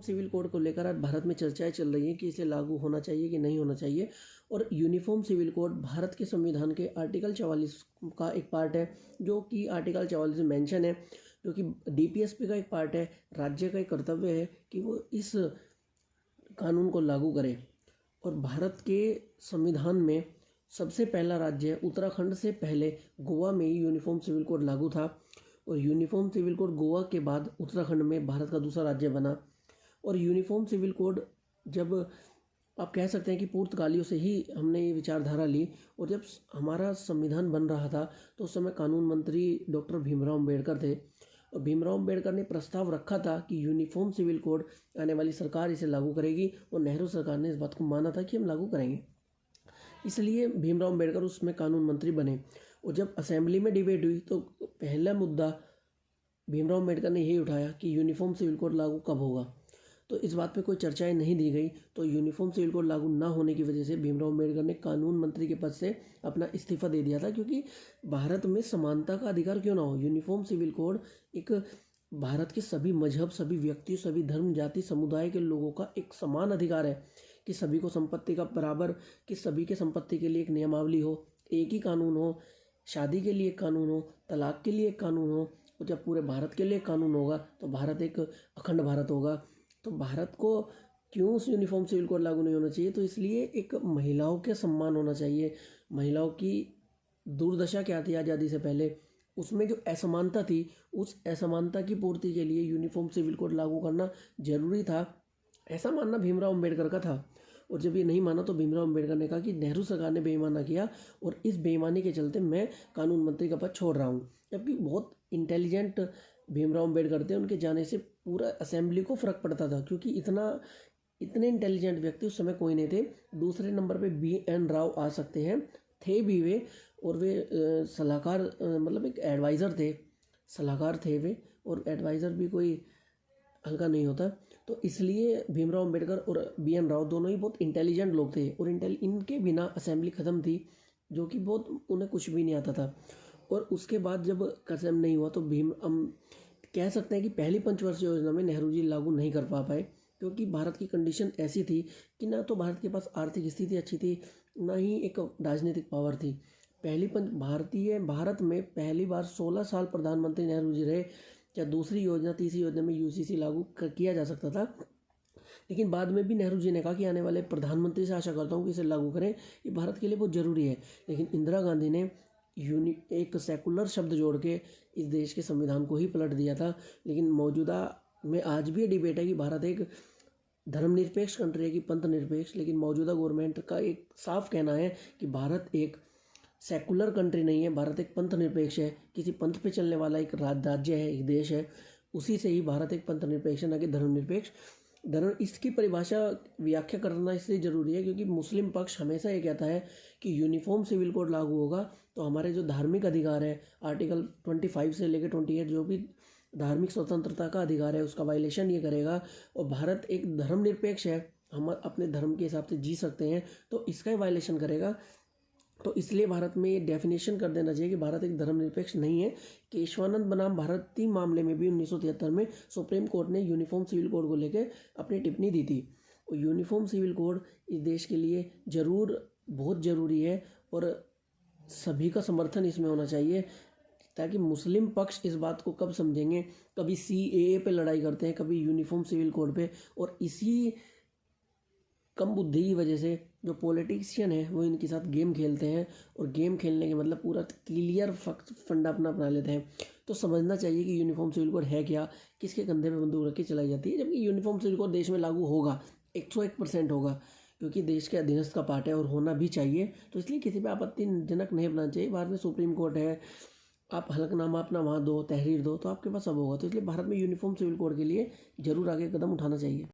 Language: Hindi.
सिविल कोड को लेकर आज भारत में चर्चाएं चल रही हैं कि इसे लागू होना चाहिए कि नहीं होना चाहिए। और यूनिफॉर्म सिविल कोड भारत के संविधान के आर्टिकल 44 का एक पार्ट है, जो कि आर्टिकल 44 में मेंशन है, जो कि डीपीएसपी का एक पार्ट है। राज्य का एक कर्तव्य है कि वो इस कानून को लागू करे। और भारत के संविधान में सबसे पहला राज्य उत्तराखंड से पहले गोवा में ही यूनिफॉर्म सिविल कोड लागू था। और यूनिफॉर्म सिविल कोड गोवा के बाद उत्तराखंड में भारत का दूसरा राज्य बना। और यूनिफॉर्म सिविल कोड जब आप कह सकते हैं कि पुर्तगालियों से ही हमने ये विचारधारा ली। और जब हमारा संविधान बन रहा था तो उस समय कानून मंत्री डॉक्टर भीमराव अम्बेडकर थे। और भीमराव अम्बेडकर ने प्रस्ताव रखा था कि यूनिफॉर्म सिविल कोड आने वाली सरकार इसे लागू करेगी, और नेहरू सरकार ने इस बात को माना था कि हम लागू करेंगे। इसलिए भीमराव अम्बेडकर उसमें कानून मंत्री बने। और जब असेंबली में डिबेट हुई तो पहला मुद्दा भीमराव अम्बेडकर ने यही उठाया कि यूनिफॉर्म सिविल कोड लागू कब होगा। तो इस बात पे कोई चर्चाएं नहीं दी गई। तो यूनिफॉर्म सिविल कोड लागू ना होने की वजह से भीमराव अम्बेडकर ने कानून मंत्री के पद से अपना इस्तीफा दे दिया था, क्योंकि भारत में समानता का अधिकार क्यों ना हो। यूनिफॉर्म सिविल कोड एक भारत के सभी मजहब, सभी व्यक्तियों, सभी धर्म, जाति, समुदाय के लोगों का एक समान अधिकार है कि सभी को संपत्ति का बराबर, कि सभी के संपत्ति के लिए एक नियमावली हो, एक ही कानून हो, शादी के लिए एक कानून हो, तलाक के लिए एक कानून हो। और जब पूरे भारत के लिए कानून होगा तो भारत एक अखंड भारत होगा। तो भारत को क्यों उस यूनिफॉर्म सिविल कोड लागू नहीं होना चाहिए? तो इसलिए एक महिलाओं के सम्मान होना चाहिए। महिलाओं की दुर्दशा क्या थी आज़ादी से पहले, उसमें जो असमानता थी, उस असमानता की पूर्ति के लिए यूनिफॉर्म सिविल कोड लागू करना जरूरी था। ऐसा मानना भीमराव अम्बेडकर का था। और जब ये नहीं माना तो भीमराव अम्बेडकर ने कहा कि नेहरू सरकार ने बेईमाना किया और इस बेईमानी के चलते मैं कानून मंत्री का पद छोड़ रहा हूँ। जबकि बहुत इंटेलिजेंट भीमराव अम्बेडकर थे, उनके जाने से पूरा असेंबली को फ़र्क पड़ता था, क्योंकि इतने इंटेलिजेंट व्यक्ति उस समय कोई नहीं थे। दूसरे नंबर पे BN राव आ सकते हैं, थे भी वे। और वे सलाहकार, मतलब एक एडवाइज़र थे, सलाहकार थे वे। और एडवाइज़र भी कोई हल्का नहीं होता। तो इसलिए भीमराव अम्बेडकर और BN राव दोनों ही बहुत इंटेलिजेंट लोग थे। और इनके बिना असेंबली ख़त्म थी, जो कि बहुत उन्हें कुछ भी नहीं आता था। और उसके बाद जब खत्म नहीं हुआ तो कह सकते हैं कि पहली पंचवर्षीय योजना में नेहरू जी लागू नहीं कर पाए, क्योंकि भारत की कंडीशन ऐसी थी कि ना तो भारत के पास आर्थिक स्थिति अच्छी थी, ना ही एक राजनीतिक पावर थी। भारत में पहली बार 16 साल प्रधानमंत्री नेहरू जी रहे। या दूसरी योजना, तीसरी योजना में UCC लागू किया जा सकता था, लेकिन बाद में भी नेहरू जी ने कहा कि आने वाले प्रधानमंत्री से आशा करता हूँ कि इसे लागू करें, ये भारत के लिए बहुत ज़रूरी है। लेकिन इंदिरा गांधी ने एक सेकुलर शब्द जोड़ के इस देश के संविधान को ही पलट दिया था। लेकिन मौजूदा में आज भी ये डिबेट है कि भारत एक धर्मनिरपेक्ष कंट्री है कि पंथ निरपेक्ष। लेकिन मौजूदा गवर्नमेंट का एक साफ कहना है कि भारत एक सेकुलर कंट्री नहीं है, भारत एक पंथ निरपेक्ष है। किसी पंथ पे चलने वाला एक राज्य है, एक देश है, उसी से ही भारत एक पंथ निरपेक्ष है, ना कि धर्मनिरपेक्ष। इसकी परिभाषा व्याख्या करना इसलिए ज़रूरी है क्योंकि मुस्लिम पक्ष हमेशा ये कहता है कि यूनिफॉर्म सिविल कोड लागू होगा तो हमारे जो धार्मिक अधिकार है, आर्टिकल 25 से लेकर 28, जो भी धार्मिक स्वतंत्रता का अधिकार है, उसका वायलेशन ये करेगा। और भारत एक धर्मनिरपेक्ष है, हम अपने धर्म के हिसाब से जी सकते हैं, तो इसका ही वायलेशन करेगा। तो इसलिए भारत में ये डेफिनेशन कर देना चाहिए कि भारत एक धर्मनिरपेक्ष नहीं है। केशवानंद बनाम भारती मामले में भी 1973 में सुप्रीम कोर्ट ने यूनिफॉर्म सिविल कोड को लेकर अपनी टिप्पणी दी थी। और यूनिफॉर्म सिविल कोड इस देश के लिए बहुत ज़रूरी है और सभी का समर्थन इसमें होना चाहिए, ताकि मुस्लिम पक्ष इस बात को कब समझेंगे। कभी CAA पे लड़ाई करते हैं, कभी यूनिफॉर्म सिविल कोड पे, और इसी कम बुद्धि की वजह से जो पॉलिटिशियन है वो इनके साथ गेम खेलते हैं। और गेम खेलने के मतलब पूरा क्लियर फंडा अपना लेते हैं। तो समझना चाहिए कि यूनिफॉर्म सिविल कोड है क्या, किसके कंधे पे बंदूक रख के चलाई जाती है। जबकि यूनिफॉर्म सिविल कोड देश में लागू होगा, 101% होगा, क्योंकि देश के अधीनस्थ का पार्ट है और होना भी चाहिए। तो इसलिए किसी पे आपत्तिजनक नहीं बनाना चाहिए। भारत में सुप्रीम कोर्ट है, आप हलफनामा अपना वहाँ दो, तहरीर दो, तो आपके पास सब होगा। तो इसलिए भारत में यूनिफॉर्म सिविल कोड के लिए ज़रूर आगे कदम उठाना चाहिए।